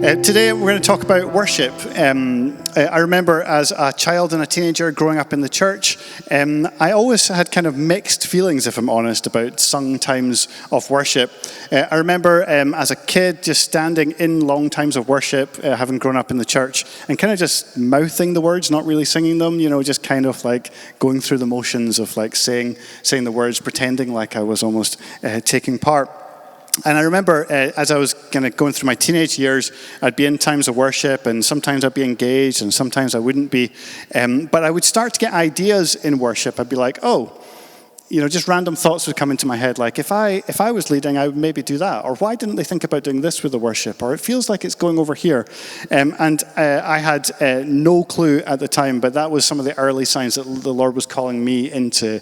Today we're going to talk about worship. I remember as a child and a teenager growing up in the church, I always had kind of mixed feelings, if I'm honest, about sung times of worship. I remember as a kid just standing in long times of worship, having grown up in the church, and kind of just mouthing the words, not really singing them, just kind of like going through the motions of like saying the words, pretending like I was almost taking part. And I remember as I was kind of going through my teenage years, I'd be in times of worship, and sometimes I'd be engaged, and sometimes I wouldn't be. But I would start to get ideas in worship. I'd be like, just random thoughts would come into my head, like if I was leading, I would maybe do that. Or why didn't they think about doing this with the worship? Or it feels like it's going over here. I had no clue at the time, but that was some of the early signs that the Lord was calling me into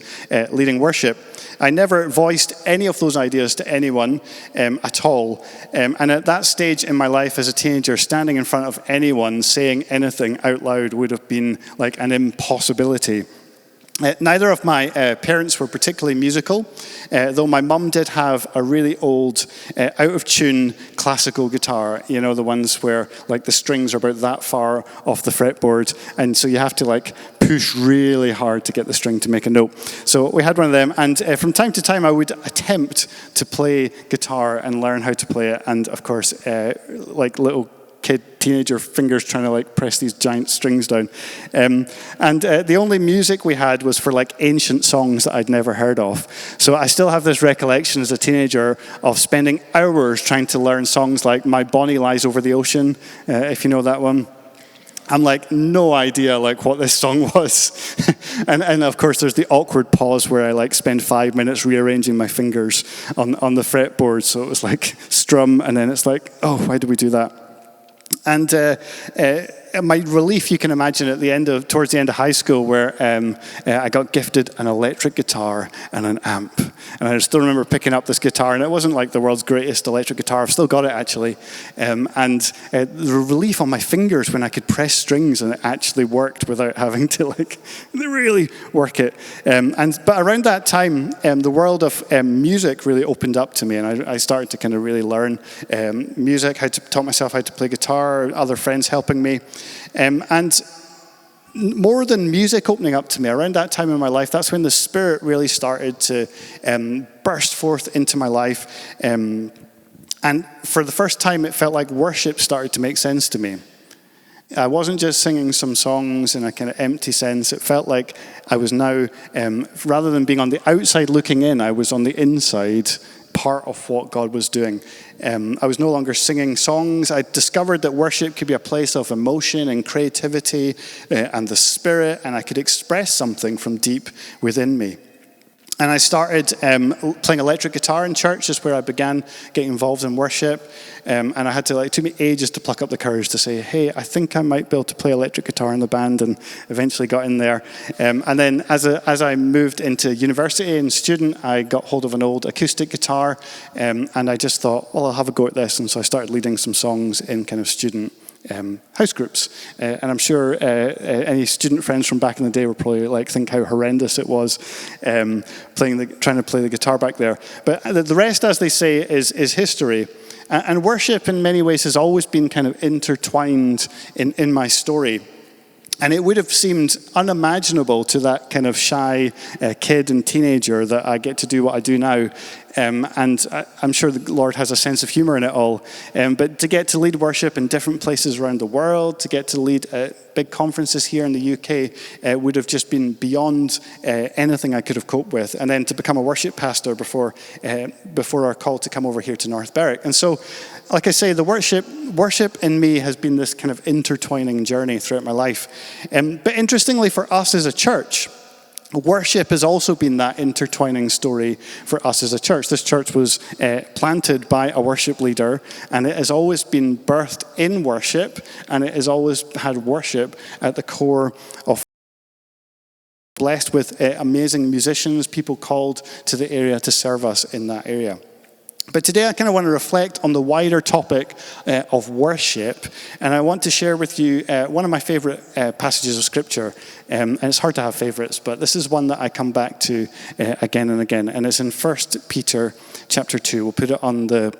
leading worship. I never voiced any of those ideas to anyone at all. And at that stage in my life as a teenager, standing in front of anyone saying anything out loud would have been like an impossibility. Neither of my parents were particularly musical, though my mum did have a really old, out-of-tune classical guitar, the ones where like the strings are about that far off the fretboard, and so you have to like push really hard to get the string to make a note. So we had one of them, and from time to time I would attempt to play guitar and learn how to play it, and of course, like little teenager fingers trying to like press these giant strings down. The only music we had was for like ancient songs that I'd never heard of. So I still have this recollection as a teenager of spending hours trying to learn songs like My Bonnie Lies Over the Ocean, if you know that one. I'm like, no idea like what this song was. and of course there's the awkward pause where I like spend 5 minutes rearranging my fingers on the fretboard. So it was like strum, and then it's like, oh, why did we do that? And my relief, you can imagine, towards the end of high school, where I got gifted an electric guitar and an amp. And I still remember picking up this guitar, and it wasn't like the world's greatest electric guitar. I've still got it, actually. The relief on my fingers when I could press strings and it actually worked without having to like really work it. But around that time, the world of music really opened up to me, and I started to kind of really learn music, taught myself how to play guitar, other friends helping me. And more than music opening up to me, around that time in my life, that's when the Spirit really started to burst forth into my life. And for the first time, it felt like worship started to make sense to me. I wasn't just singing some songs in a kind of empty sense. It felt like I was now, rather than being on the outside looking in, I was on the inside, part of what God was doing. I was no longer singing songs. I discovered that worship could be a place of emotion and creativity and the Spirit, and I could express something from deep within me. And I started playing electric guitar in church, is where I began getting involved in worship. And I had to, it took me ages to pluck up the courage to say, hey, I think I might be able to play electric guitar in the band, and eventually got in there. And then as I moved into university and student, I got hold of an old acoustic guitar, and I just thought, well, I'll have a go at this. And so I started leading some songs in kind of student house groups, and I'm sure any student friends from back in the day were probably like think how horrendous it was trying to play the guitar back there. But the rest, as they say, is history. And worship in many ways has always been kind of intertwined in my story. And it would have seemed unimaginable to that kind of shy kid and teenager that I get to do what I do now. And I'm sure the Lord has a sense of humor in it all. But to get to lead worship in different places around the world, to get to lead big conferences here in the UK, would have just been beyond anything I could have coped with. And then to become a worship pastor before our call to come over here to North Berwick. And so, like I say, the worship in me has been this kind of intertwining journey throughout my life. But interestingly for us as a church, worship has also been that intertwining story for us as a church. This church was planted by a worship leader, and it has always been birthed in worship, and it has always had worship at the core of. Blessed with amazing musicians, people called to the area to serve us in that area. But today I kind of want to reflect on the wider topic of worship, and I want to share with you one of my favorite passages of Scripture. And it's hard to have favorites, but this is one that I come back to again and again, and it's in 1 Peter chapter 2. We'll put it on the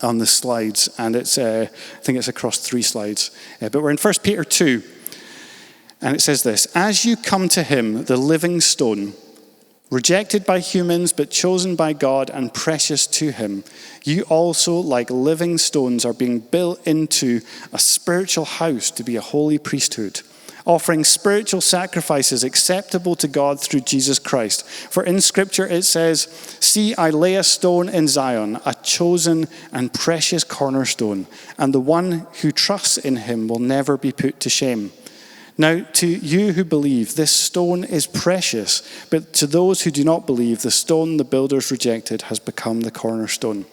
on the slides, and it's I think it's across 3 slides. But we're in 1 Peter 2, and it says this: "As you come to him, the living stone, rejected by humans but chosen by God and precious to him, you also, like living stones, are being built into a spiritual house to be a holy priesthood, offering spiritual sacrifices acceptable to God through Jesus Christ. For in Scripture it says, 'See, I lay a stone in Zion, a chosen and precious cornerstone, and the one who trusts in him will never be put to shame.' Now, to you who believe, this stone is precious, but to those who do not believe, the stone the builders rejected has become the cornerstone,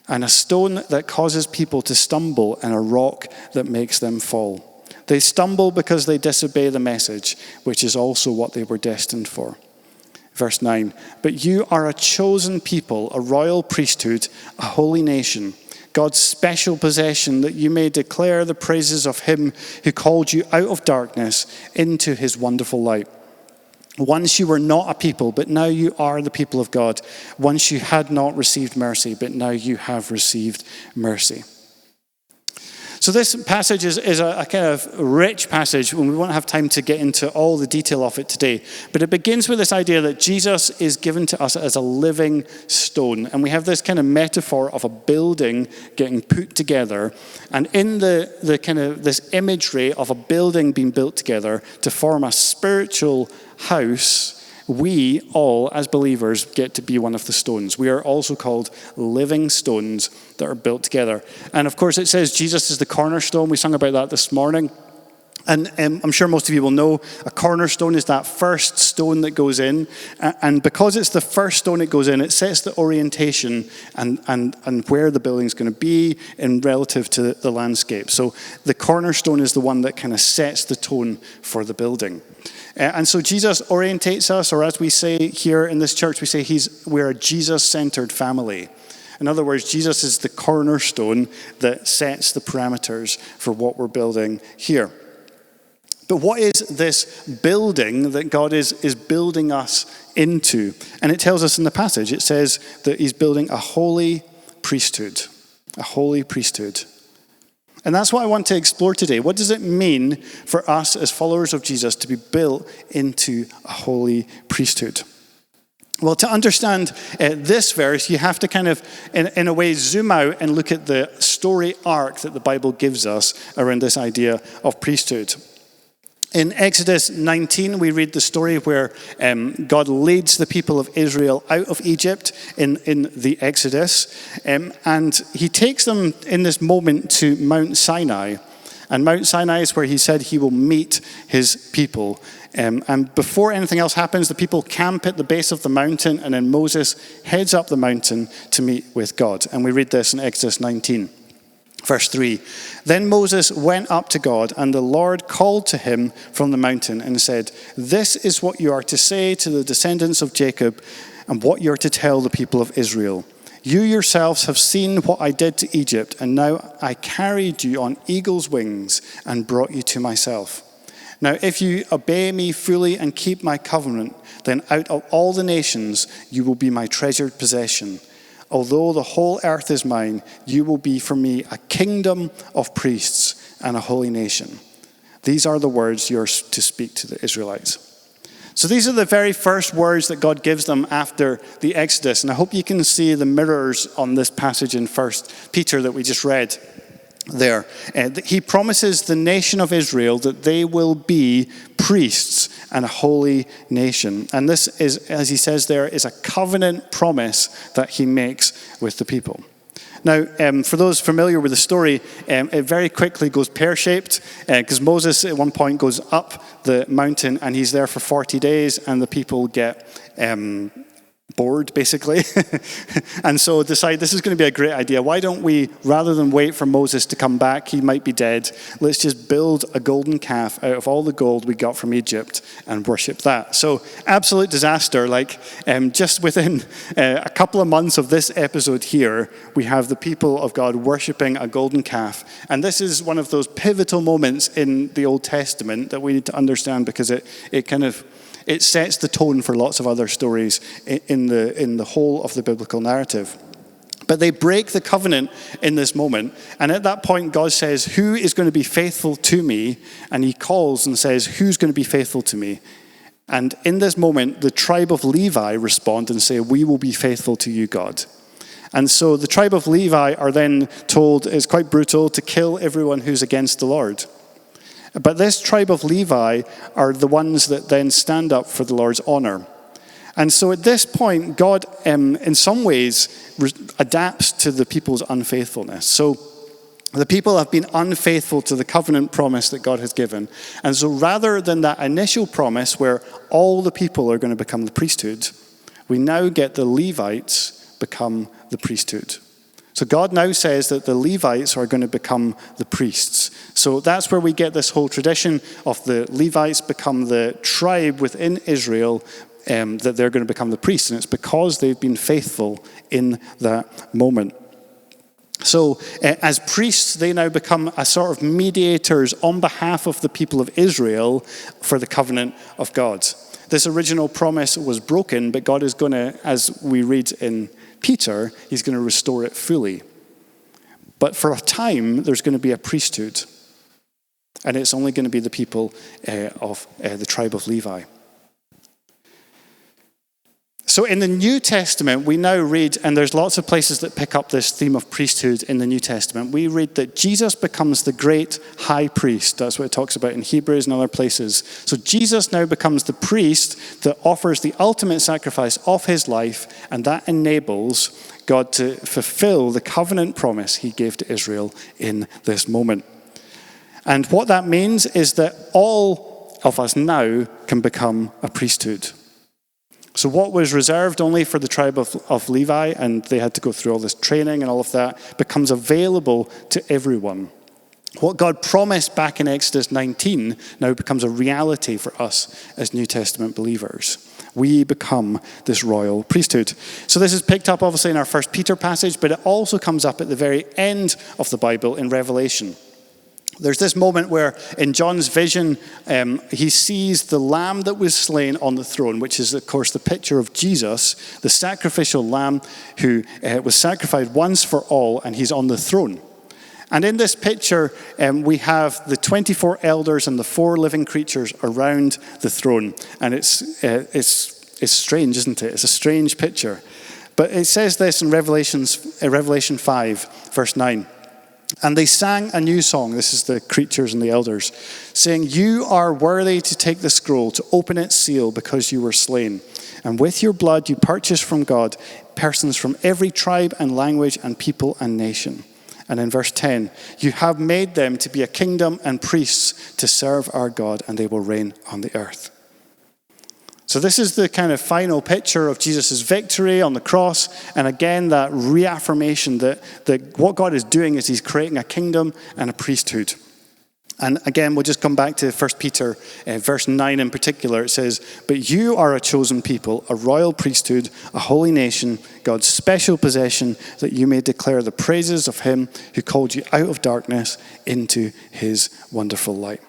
and a stone that causes people to stumble, and a rock that makes them fall. They stumble because they disobey the message, which is also what they were destined for." Verse 9, "But you are a chosen people, a royal priesthood, a holy nation, God's special possession, that you may declare the praises of him who called you out of darkness into his wonderful light. Once you were not a people, but now you are the people of God. Once you had not received mercy, but now you have received mercy." So this passage is a kind of rich passage, and we won't have time to get into all the detail of it today. But it begins with this idea that Jesus is given to us as a living stone. And we have this kind of metaphor of a building getting put together. And in the kind of this imagery of a building being built together to form a spiritual house, we all, as believers, get to be one of the stones. We are also called living stones that are built together. And of course, it says Jesus is the cornerstone. We sung about that this morning. And I'm sure most of you will know a cornerstone is that first stone that goes in. And because it's the first stone that goes in, it sets the orientation and where the building's going to be in relative to the landscape. So the cornerstone is the one that kind of sets the tone for the building. And so Jesus orientates us, or as we say here in this church, we say we're a Jesus-centered family. In other words, Jesus is the cornerstone that sets the parameters for what we're building here. But what is this building that God is building us into? And it tells us in the passage, it says that he's building a holy priesthood. A holy priesthood. And that's what I want to explore today. What does it mean for us as followers of Jesus to be built into a holy priesthood? Well, to understand this verse, you have to kind of, in a way, zoom out and look at the story arc that the Bible gives us around this idea of priesthood. In Exodus 19, we read the story where God leads the people of Israel out of Egypt in the Exodus. And he takes them in this moment to Mount Sinai. And Mount Sinai is where he said he will meet his people. And before anything else happens, the people camp at the base of the mountain, and then Moses heads up the mountain to meet with God. And we read this in Exodus 19. Verse 3, "Then Moses went up to God, and the Lord called to him from the mountain and said, 'This is what you are to say to the descendants of Jacob, and what you are to tell the people of Israel. You yourselves have seen what I did to Egypt, and now I carried you on eagle's wings and brought you to myself. Now if you obey me fully and keep my covenant, then out of all the nations you will be my treasured possession. Although the whole earth is mine, you will be for me a kingdom of priests and a holy nation.' These are the words you're to speak to the Israelites." So these are the very first words that God gives them after the Exodus. And I hope you can see the mirrors on this passage in 1 Peter that we just read there. He promises the nation of Israel that they will be priests and a holy nation. And this is, as he says there, is a covenant promise that he makes with the people. Now, for those familiar with the story, it very quickly goes pear-shaped because Moses at one point goes up the mountain and he's there for 40 days and the people get bored, basically, and so decide this is going to be a great idea. Why don't we, rather than wait for Moses to come back, he might be dead, let's just build a golden calf out of all the gold we got from Egypt and worship that. So absolute disaster. Just within a couple of months of this episode here, we have the people of God worshiping a golden calf. And this is one of those pivotal moments in the Old Testament that we need to understand because it sets the tone for lots of other stories in the whole of the biblical narrative. But they break the covenant in this moment. And at that point, God says, who is going to be faithful to me? And he calls and says, who's going to be faithful to me? And in this moment, the tribe of Levi respond and say, we will be faithful to you, God. And so the tribe of Levi are then told, it's quite brutal, to kill everyone who's against the Lord. But this tribe of Levi are the ones that then stand up for the Lord's honor. And so at this point, God, in some ways, adapts to the people's unfaithfulness. So the people have been unfaithful to the covenant promise that God has given. And so rather than that initial promise where all the people are going to become the priesthood, we now get the Levites become the priesthood. So God now says that the Levites are going to become the priests. So that's where we get this whole tradition of the Levites become the tribe within Israel, that they're going to become the priests. And it's because they've been faithful in that moment. So as priests, they now become a sort of mediators on behalf of the people of Israel for the covenant of God. This original promise was broken, but God is going to, as we read in Peter, he's going to restore it fully. But for a time, there's going to be a priesthood. And it's only going to be the people of the tribe of Levi. So in the New Testament, we now read, and there's lots of places that pick up this theme of priesthood in the New Testament. We read that Jesus becomes the great high priest. That's what it talks about in Hebrews and other places. So Jesus now becomes the priest that offers the ultimate sacrifice of his life, and that enables God to fulfill the covenant promise he gave to Israel in this moment. And what that means is that all of us now can become a priesthood. So what was reserved only for the tribe of Levi, and they had to go through all this training and all of that, becomes available to everyone. What God promised back in Exodus 19 now becomes a reality for us as New Testament believers. We become this royal priesthood. So this is picked up obviously in our 1 Peter passage, but it also comes up at the very end of the Bible in Revelation. There's this moment where in John's vision, he sees the lamb that was slain on the throne, which is, of course, the picture of Jesus, the sacrificial lamb who was sacrificed once for all, and he's on the throne. And in this picture, we have the 24 elders and the 4 living creatures around the throne. And it's strange, isn't it? It's a strange picture. But it says this in Revelation 5, verse 9. And they sang a new song, this is the creatures and the elders, saying, you are worthy to take the scroll, to open its seal, because you were slain. And with your blood you purchased from God persons from every tribe and language and people and nation. And in verse 10, you have made them to be a kingdom and priests to serve our God, and they will reign on the earth. So this is the kind of final picture of Jesus' victory on the cross. And again, that reaffirmation that what God is doing is he's creating a kingdom and a priesthood. And again, we'll just come back to 1 Peter verse 9 in particular. It says, but you are a chosen people, a royal priesthood, a holy nation, God's special possession, that you may declare the praises of him who called you out of darkness into his wonderful light.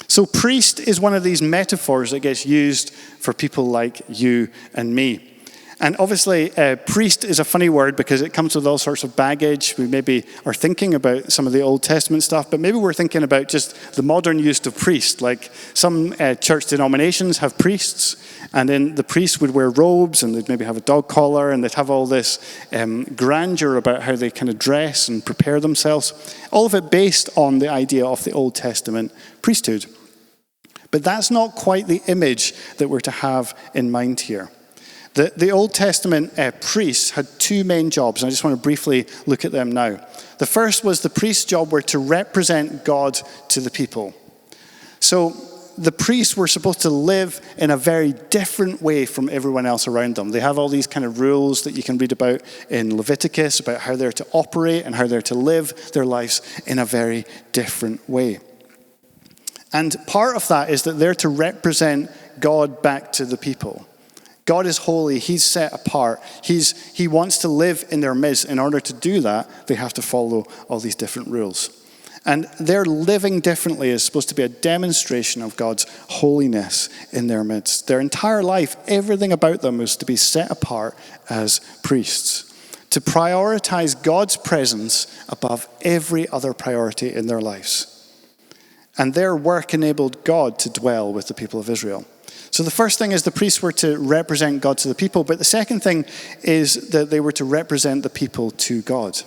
So priest is one of these metaphors that gets used for people like you and me. And obviously, priest is a funny word because it comes with all sorts of baggage. We maybe are thinking about some of the Old Testament stuff, but maybe we're thinking about just the modern use of priest. Like some church denominations have priests, and then the priest would wear robes, and they'd maybe have a dog collar, and they'd have all this grandeur about how they kind of dress and prepare themselves. All of it based on the idea of the Old Testament priesthood. But that's not quite the image that we're to have in mind here. The Old Testament priests had 2 main jobs, and I just want to briefly look at them now. The first was the priest's job were to represent God to the people. So the priests were supposed to live in a very different way from everyone else around them. They have all these kind of rules that you can read about in Leviticus, about how they're to operate and how they're to live their lives in a very different way. And part of that is that they're to represent God back to the people. God is holy. He's set apart. He wants to live in their midst. In order to do that, they have to follow all these different rules. And their living differently is supposed to be a demonstration of God's holiness in their midst. Their entire life, everything about them is to be set apart as priests. to prioritize God's presence above every other priority in their lives. And their work enabled God to dwell with the people of Israel. So the first thing is the priests were to represent God to the people, but the second thing is that they were to represent the people to God.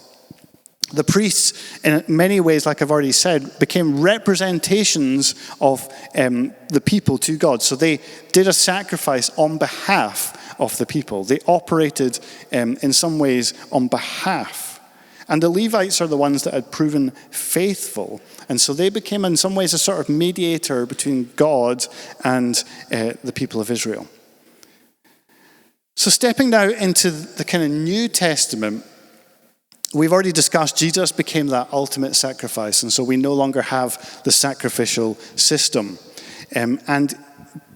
The priests, in many ways, like I've already said, became representations of the people to God. So they did a sacrifice on behalf of the people. They operated in some ways on behalf. And the Levites are the ones that had proven faithful. And so they became in some ways a sort of mediator between God and the people of Israel. So stepping now into the kind of New Testament, we've already discussed Jesus became that ultimate sacrifice, and so we no longer have the sacrificial system. And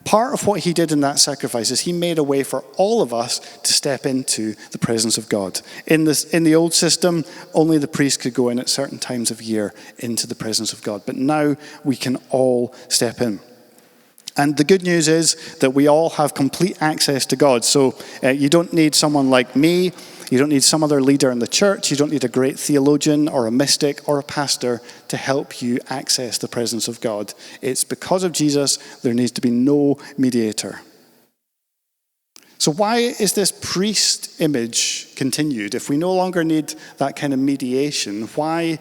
part of what he did in that sacrifice is he made a way for all of us to step into the presence of God. In the old system, only the priest could go in at certain times of year into the presence of God. But now we can all step in. And the good news is that we all have complete access to God. So you don't need someone like me. You don't need some other leader in the church. You don't need a great theologian or a mystic or a pastor to help you access the presence of God. It's because of Jesus, there needs to be no mediator. So why is this priest image continued? If we no longer need that kind of mediation, why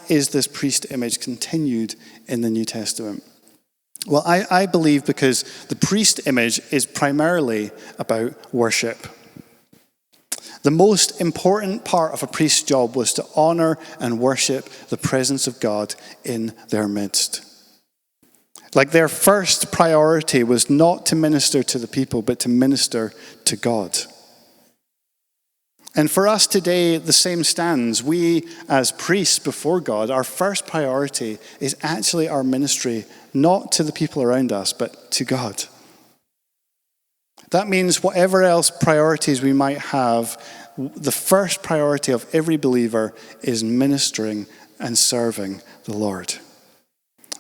is this priest image continued in the New Testament? Well, I believe because the priest image is primarily about worship. The most important part of a priest's job was to honor and worship the presence of God in their midst. Like their first priority was not to minister to the people, but to minister to God. And for us today, the same stands. We, as priests before God, our first priority is actually our ministry, not to the people around us, but to God. That means whatever else priorities we might have, the first priority of every believer is ministering and serving the Lord.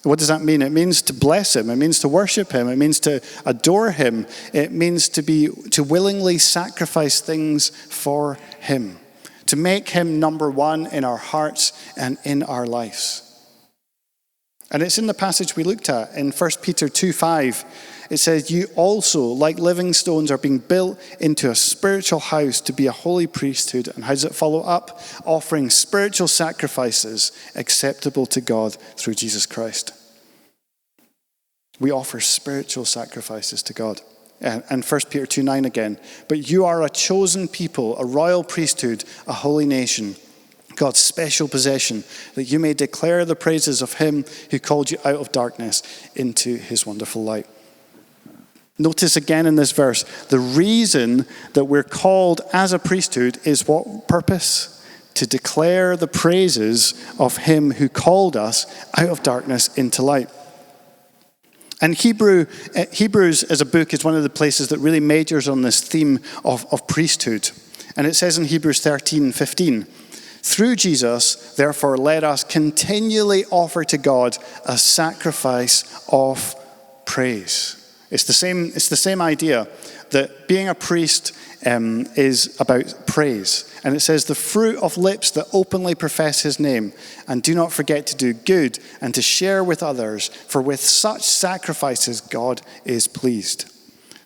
What does that mean? It means to bless him. It means to worship him. It means to adore him. It means to willingly sacrifice things for him, to make him number one in our hearts and in our lives. And it's in the passage we looked at in 1 Peter 2:5. It says, you also, like living stones, are being built into a spiritual house to be a holy priesthood. And how does it follow up? Offering spiritual sacrifices acceptable to God through Jesus Christ. We offer spiritual sacrifices to God. And 1 Peter 2:9 again. But you are a chosen people, a royal priesthood, a holy nation, God's special possession, that you may declare the praises of him who called you out of darkness into his wonderful light. Notice again in this verse, the reason that we're called as a priesthood is what purpose? To declare the praises of him who called us out of darkness into light. And Hebrews as a book is one of the places that really majors on this theme of priesthood. And it says in Hebrews 13:15, through Jesus, therefore, let us continually offer to God a sacrifice of praise. It's the same idea that being a priest is about praise. And it says, the fruit of lips that openly profess his name, and do not forget to do good and to share with others, for with such sacrifices God is pleased.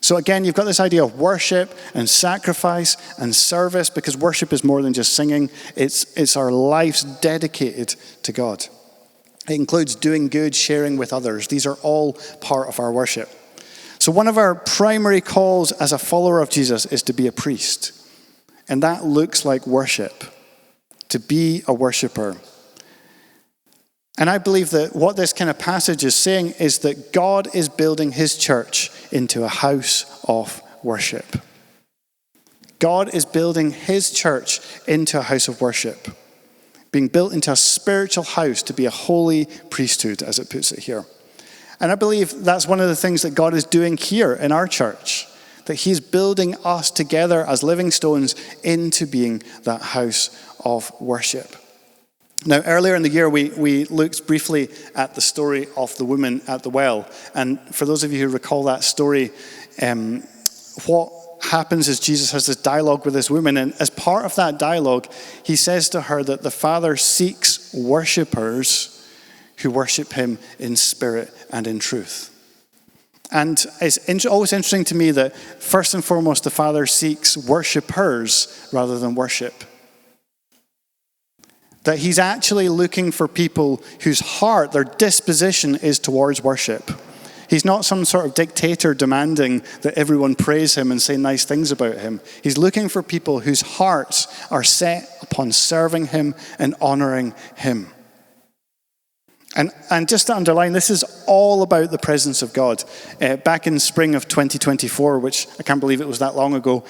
So again, you've got this idea of worship and sacrifice and service, because worship is more than just singing. It's our lives dedicated to God. It includes doing good, sharing with others. These are all part of our worship. So one of our primary calls as a follower of Jesus is to be a priest. And that looks like worship, to be a worshiper. And I believe that what this kind of passage is saying is that God is building his church into a house of worship. God is building his church into a house of worship, being built into a spiritual house to be a holy priesthood, as it puts it here. And I believe that's one of the things that God is doing here in our church, that he's building us together as living stones into being that house of worship. Now, earlier in the year, we looked briefly at the story of the woman at the well. And for those of you who recall that story, what happens is Jesus has this dialogue with this woman, and as part of that dialogue, he says to her that the Father seeks worshipers who worship him in spirit and in truth. And it's always interesting to me that first and foremost, the Father seeks worshipers rather than worship. That he's actually looking for people whose heart, their disposition is towards worship. He's not some sort of dictator demanding that everyone praise him and say nice things about him. He's looking for people whose hearts are set upon serving him and honoring him. And just to underline, this is all about the presence of God. Back in spring of 2024, which I can't believe it was that long ago,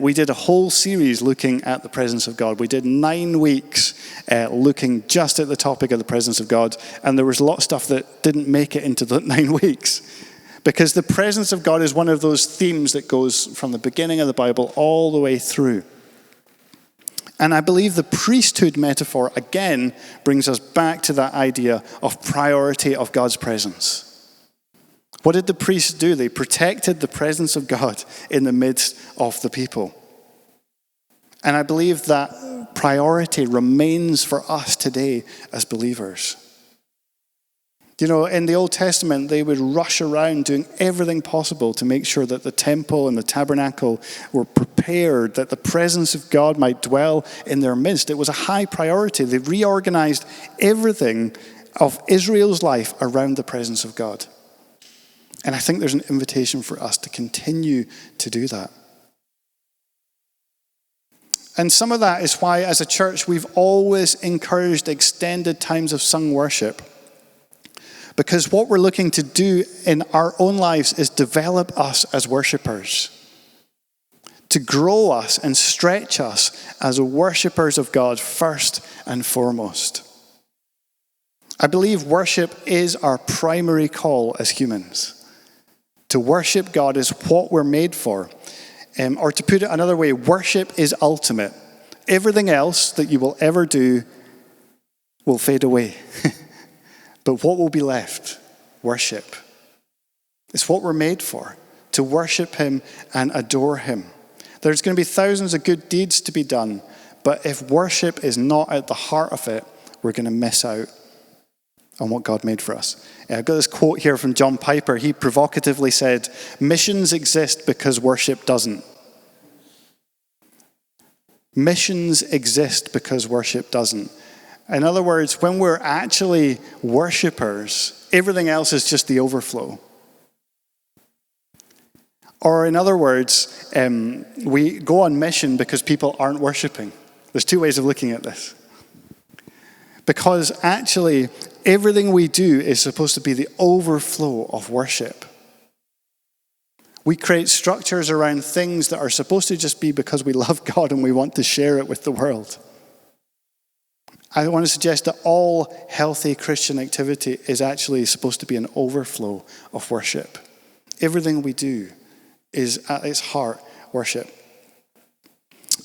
we did a whole series looking at the presence of God. We did 9 weeks looking just at the topic of the presence of God, and there was a lot of stuff that didn't make it into the 9 weeks. Because the presence of God is one of those themes that goes from the beginning of the Bible all the way through. And I believe the priesthood metaphor, again, brings us back to that idea of priority of God's presence. What did the priests do? They protected the presence of God in the midst of the people. And I believe that priority remains for us today as believers. You know, in the Old Testament, they would rush around doing everything possible to make sure that the temple and the tabernacle were prepared, that the presence of God might dwell in their midst. It was a high priority. They reorganized everything of Israel's life around the presence of God. And I think there's an invitation for us to continue to do that. And some of that is why, as a church, we've always encouraged extended times of sung worship. Because what we're looking to do in our own lives is develop us as worshipers, to grow us and stretch us as worshipers of God first and foremost. I believe worship is our primary call as humans. To worship God is what we're made for. Or to put it another way, worship is ultimate. Everything else that you will ever do will fade away. But what will be left? Worship. It's what we're made for, to worship him and adore him. There's going to be thousands of good deeds to be done, but if worship is not at the heart of it, we're going to miss out on what God made for us. I've got this quote here from John Piper. He provocatively said, "Missions exist because worship doesn't." Missions exist because worship doesn't. In other words, when we're actually worshipers, everything else is just the overflow. Or in other words, we go on mission because people aren't worshiping. There's 2 ways of looking at this. Because actually, everything we do is supposed to be the overflow of worship. We create structures around things that are supposed to just be because we love God and we want to share it with the world. I want to suggest that all healthy Christian activity is actually supposed to be an overflow of worship. Everything we do is at its heart worship.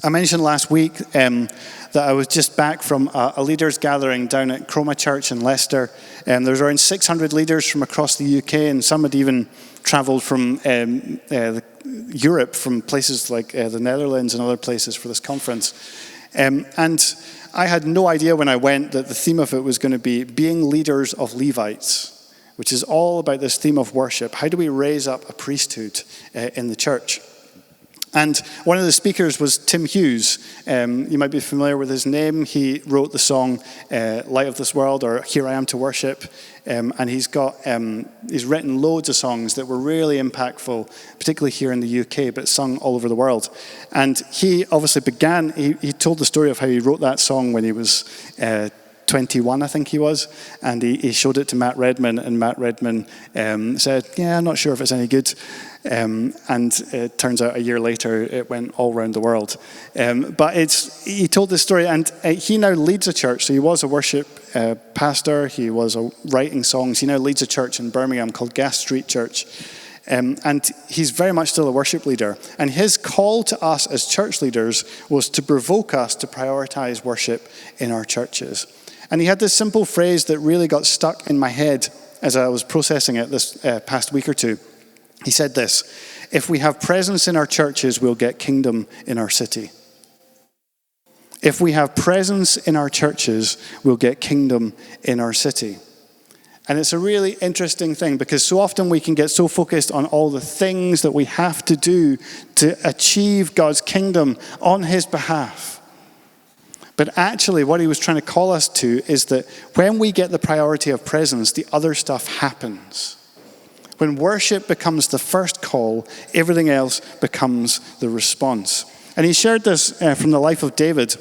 I mentioned last week that I was just back from a leaders gathering down at Chroma Church in Leicester. There was around 600 leaders from across the UK, and some had even travelled from Europe, from places like the Netherlands and other places for this conference. And I had no idea when I went that the theme of it was going to be being leaders of Levites, which is all about this theme of worship. How do we raise up a priesthood in the church? And one of the speakers was Tim Hughes. You might be familiar with his name. He wrote the song Light of This World, or Here I Am to Worship. And he's written loads of songs that were really impactful, particularly here in the UK, but sung all over the world. And he obviously he told the story of how he wrote that song when he was 21, I think he was, and he showed it to Matt Redman, and Matt Redman said, "Yeah, I'm not sure if it's any good." And it turns out a year later it went all around the world. But he told this story, and he now leads a church. So he was a worship pastor, he was writing songs. He now leads a church in Birmingham called Gas Street Church. And he's very much still a worship leader. And his call to us as church leaders was to provoke us to prioritize worship in our churches. And he had this simple phrase that really got stuck in my head as I was processing it this past week or two. He said this: If we have presence in our churches, we'll get kingdom in our city. If we have presence in our churches, we'll get kingdom in our city. And it's a really interesting thing because so often we can get so focused on all the things that we have to do to achieve God's kingdom on his behalf. But actually what he was trying to call us to is that when we get the priority of presence, the other stuff happens. When worship becomes the first call, everything else becomes the response. And he shared this from the life of David.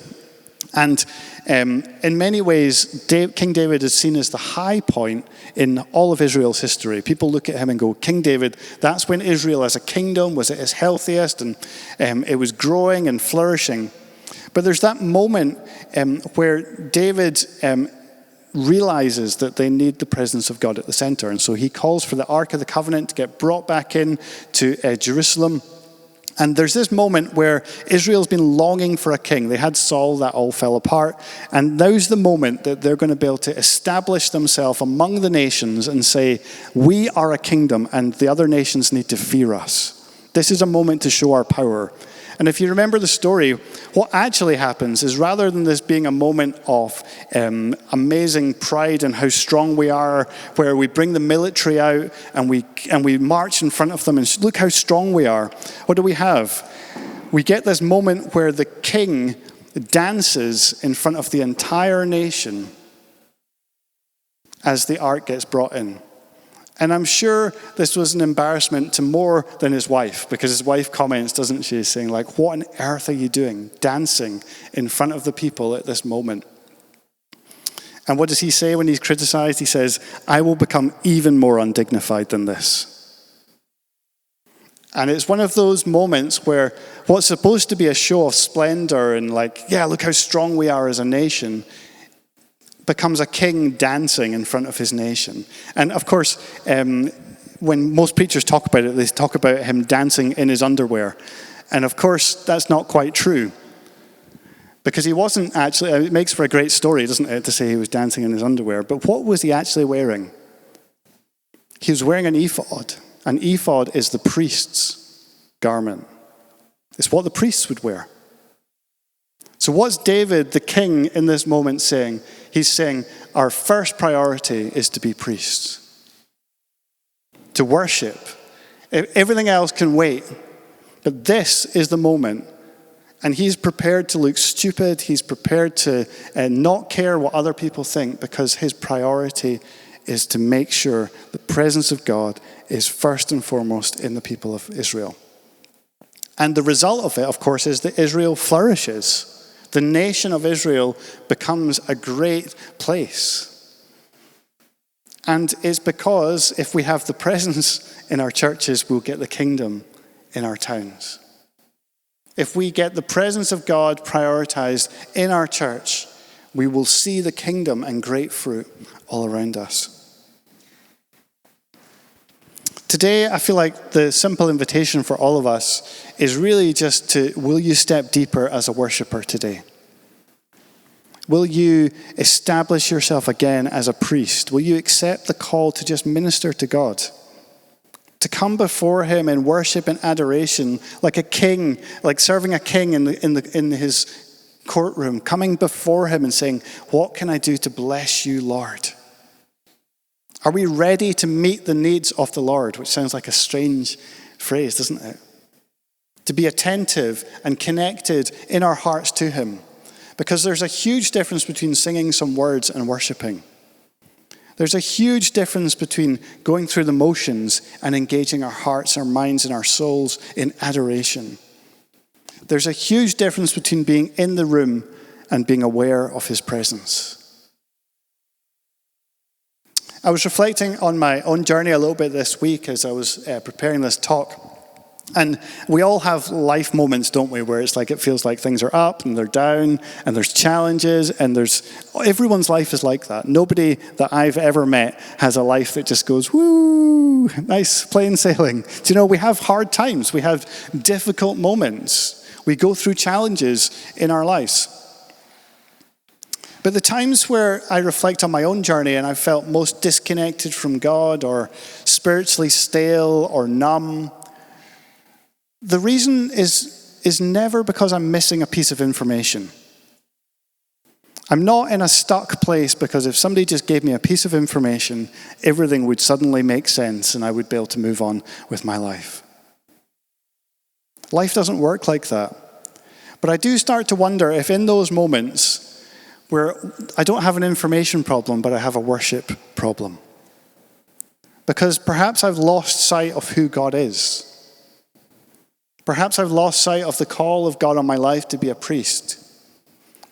And in many ways, King David is seen as the high point in all of Israel's history. People look at him and go, King David, that's when Israel as a kingdom was at its healthiest and it was growing and flourishing. But there's that moment where David realizes that they need the presence of God at the center. And so he calls for the Ark of the Covenant to get brought back in to Jerusalem. And there's this moment where Israel's been longing for a king. They had Saul, that all fell apart. And now's the moment that they're going to be able to establish themselves among the nations and say, we are a kingdom and the other nations need to fear us. This is a moment to show our power. And if you remember the story, what actually happens is rather than this being a moment of amazing pride in how strong we are, where we bring the military out and we march in front of them and look how strong we are, what do we have? We get this moment where the king dances in front of the entire nation as the ark gets brought in. And I'm sure this was an embarrassment to more than his wife, because his wife comments, doesn't she, saying like, what on earth are you doing, dancing in front of the people at this moment? And what does he say when he's criticized? He says, I will become even more undignified than this. And it's one of those moments where what's supposed to be a show of splendor and like, yeah, look how strong we are as a nation, becomes a king dancing in front of his nation. And of course, when most preachers talk about it, they talk about him dancing in his underwear. And of course, that's not quite true. Because he wasn't actually, it makes for a great story, doesn't it, to say he was dancing in his underwear. But what was he actually wearing? He was wearing an ephod. An ephod is the priest's garment. It's what the priests would wear. So what's David, the king, in this moment saying? He's saying, our first priority is to be priests, to worship. Everything else can wait, but this is the moment. And he's prepared to look stupid. He's prepared to not care what other people think, because his priority is to make sure the presence of God is first and foremost in the people of Israel. And the result of it, of course, is that Israel flourishes. The nation of Israel becomes a great place. And it's because if we have the presence in our churches, we'll get the kingdom in our towns. If we get the presence of God prioritized in our church, we will see the kingdom and great fruit all around us. Today, I feel like the simple invitation for all of us is really just to, will you step deeper as a worshiper today? Will you establish yourself again as a priest? Will you accept the call to just minister to God? To come before him in worship and adoration like a king, like serving a king in his courtroom, coming before him and saying, what can I do to bless you, Lord? Are we ready to meet the needs of the Lord? Which sounds like a strange phrase, doesn't it? To be attentive and connected in our hearts to him. Because there's a huge difference between singing some words and worshiping. There's a huge difference between going through the motions and engaging our hearts, our minds, and our souls in adoration. There's a huge difference between being in the room and being aware of his presence. I was reflecting on my own journey a little bit this week as I was preparing this talk. And we all have life moments, don't we, where it's like it feels like things are up and they're down and there's challenges and everyone's life is like that. Nobody that I've ever met has a life that just goes, woo, nice plain sailing. Do you know, we have hard times. We have difficult moments. We go through challenges in our lives. But the times where I reflect on my own journey and I felt most disconnected from God or spiritually stale or numb, The reason is never because I'm missing a piece of information. I'm not in a stuck place because if somebody just gave me a piece of information, everything would suddenly make sense and I would be able to move on with my life. Life doesn't work like that. But I do start to wonder if in those moments where I don't have an information problem, but I have a worship problem. Because perhaps I've lost sight of who God is. Perhaps I've lost sight of the call of God on my life to be a priest.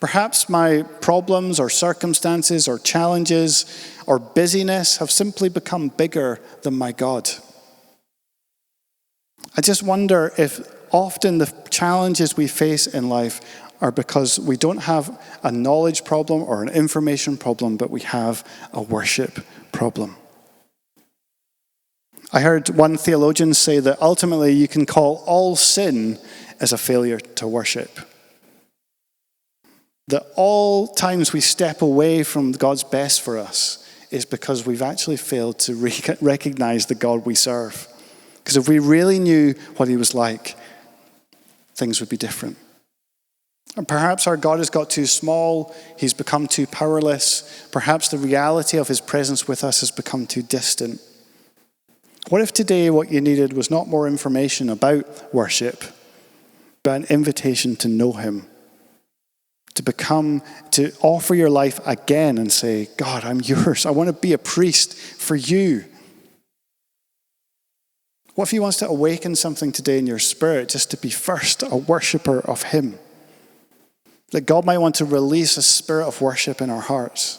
Perhaps my problems or circumstances or challenges or busyness have simply become bigger than my God. I just wonder if often the challenges we face in life are because we don't have a knowledge problem or an information problem, but we have a worship problem. I heard one theologian say that ultimately you can call all sin as a failure to worship. That all times we step away from God's best for us is because we've actually failed to recognize the God we serve. Because if we really knew what he was like, things would be different. And perhaps our God has got too small, he's become too powerless. Perhaps the reality of his presence with us has become too distant. What if today what you needed was not more information about worship, but an invitation to know him? To offer your life again and say, God, I'm yours. I want to be a priest for you. What if he wants to awaken something today in your spirit just to be first a worshiper of him? That God might want to release a spirit of worship in our hearts.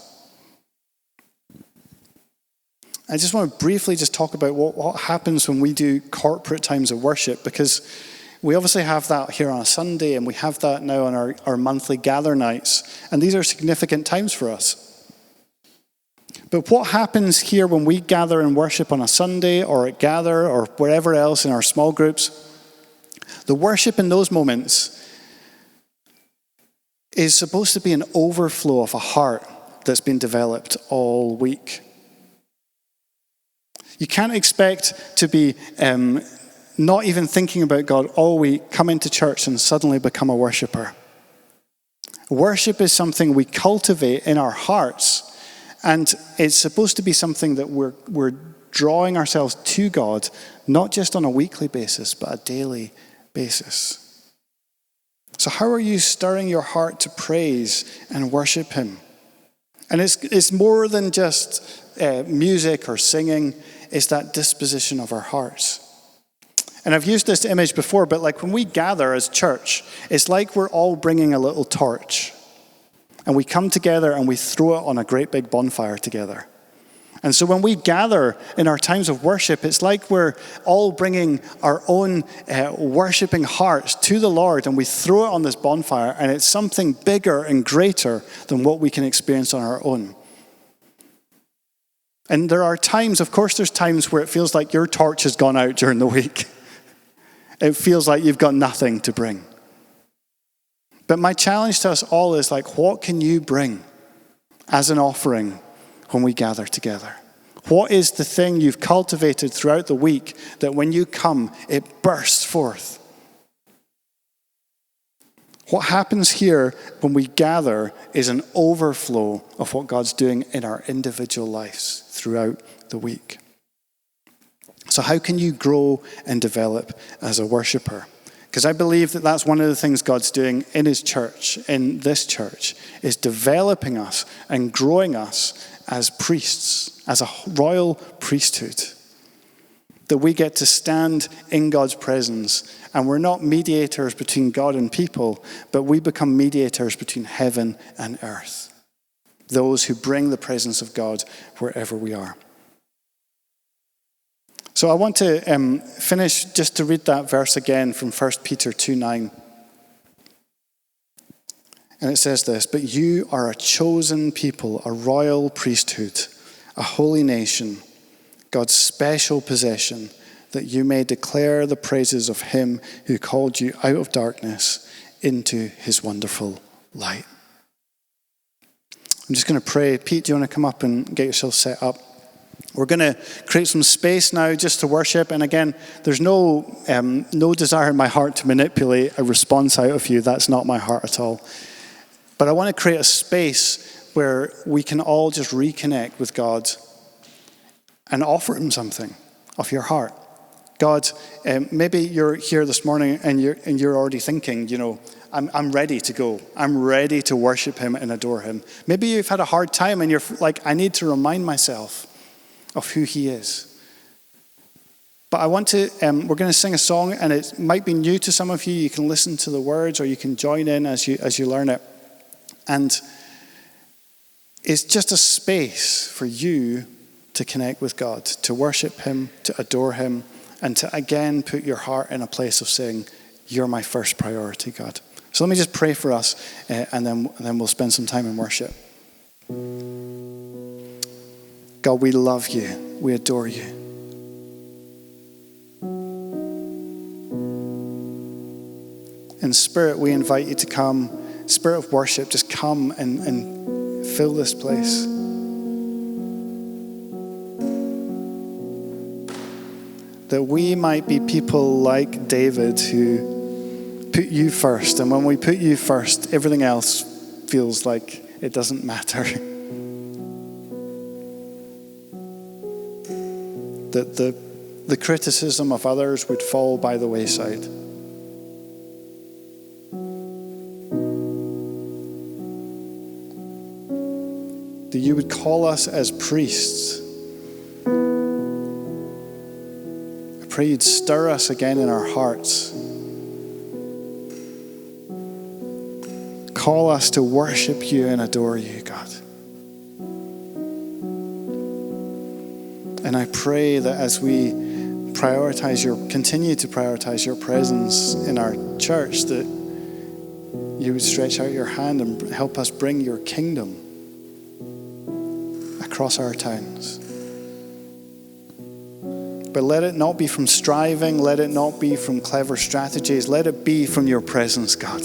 I just want to briefly just talk about what happens when we do corporate times of worship, because we obviously have that here on a Sunday, and we have that now on our monthly gather nights. And these are significant times for us. But what happens here when we gather and worship on a Sunday or at gather or wherever else in our small groups? The worship in those moments is supposed to be an overflow of a heart that's been developed all week. You can't expect to be not even thinking about God all week, come into church and suddenly become a worshiper. Worship is something we cultivate in our hearts, and it's supposed to be something that we're drawing ourselves to God, not just on a weekly basis, but a daily basis. So how are you stirring your heart to praise and worship him? And it's more than just music or singing. It's that disposition of our hearts. And I've used this image before, but like when we gather as church, it's like we're all bringing a little torch. And we come together and we throw it on a great big bonfire together. And so when we gather in our times of worship, it's like we're all bringing our own worshiping hearts to the Lord, and we throw it on this bonfire, and it's something bigger and greater than what we can experience on our own. And there are times, of course, there's times where it feels like your torch has gone out during the week. It feels like you've got nothing to bring. But my challenge to us all is like, what can you bring as an offering when we gather together? What is the thing you've cultivated throughout the week that when you come, it bursts forth? What happens here when we gather is an overflow of what God's doing in our individual lives throughout the week. So how can you grow and develop as a worshiper? Because I believe that that's one of the things God's doing in his church, in this church, is developing us and growing us as priests, as a royal priesthood. That we get to stand in God's presence, and we're not mediators between God and people, but we become mediators between heaven and earth. Those who bring the presence of God wherever we are. So I want to finish just to read that verse again from 1 Peter 2:9. And it says this, "But you are a chosen people, a royal priesthood, a holy nation, God's special possession, that you may declare the praises of him who called you out of darkness into his wonderful light." I'm just going to pray. Pete, do you want to come up and get yourself set up? We're going to create some space now just to worship. And again, there's no desire in my heart to manipulate a response out of you. That's not my heart at all. But I want to create a space where we can all just reconnect with God and offer him something of your heart. God, maybe you're here this morning and you're already thinking, I'm ready to go. I'm ready to worship him and adore him. Maybe you've had a hard time and you're like, I need to remind myself of who he is. But I want to, we're going to sing a song, and it might be new to some of you. You can listen to the words or you can join in as you learn it. And it's just a space for you to connect with God, to worship him, to adore him, and to again put your heart in a place of saying, you're my first priority, God. So let me just pray for us, and then we'll spend some time in worship. God, we love you. We adore you. In spirit, we invite you to come. Spirit of worship, just come and fill this place. That we might be people like David who put you first. And when we put you first, everything else feels like it doesn't matter. That the criticism of others would fall by the wayside. That you would call us as priests. I pray you'd stir us again in our hearts. Call us to worship you and adore you, God. And I pray that as we continue to prioritize your presence in our church, that you would stretch out your hand and help us bring your kingdom across our towns. But let it not be from striving, let it not be from clever strategies, let it be from your presence, God.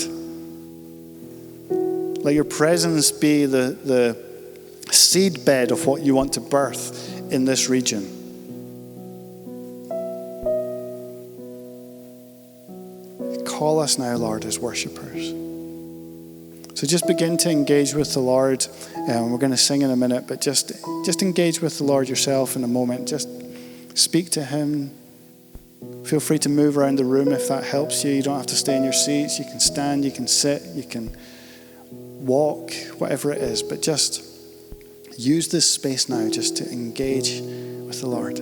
Let your presence be the seedbed of what you want to birth in this region. Call us now, Lord, as worshipers. So just begin to engage with the Lord. We're going to sing in a minute, but just engage with the Lord yourself in a moment. Just speak to him. Feel free to move around the room if that helps you. You don't have to stay in your seats. You can stand, you can sit, you can walk, whatever it is. But just use this space now just to engage with the Lord.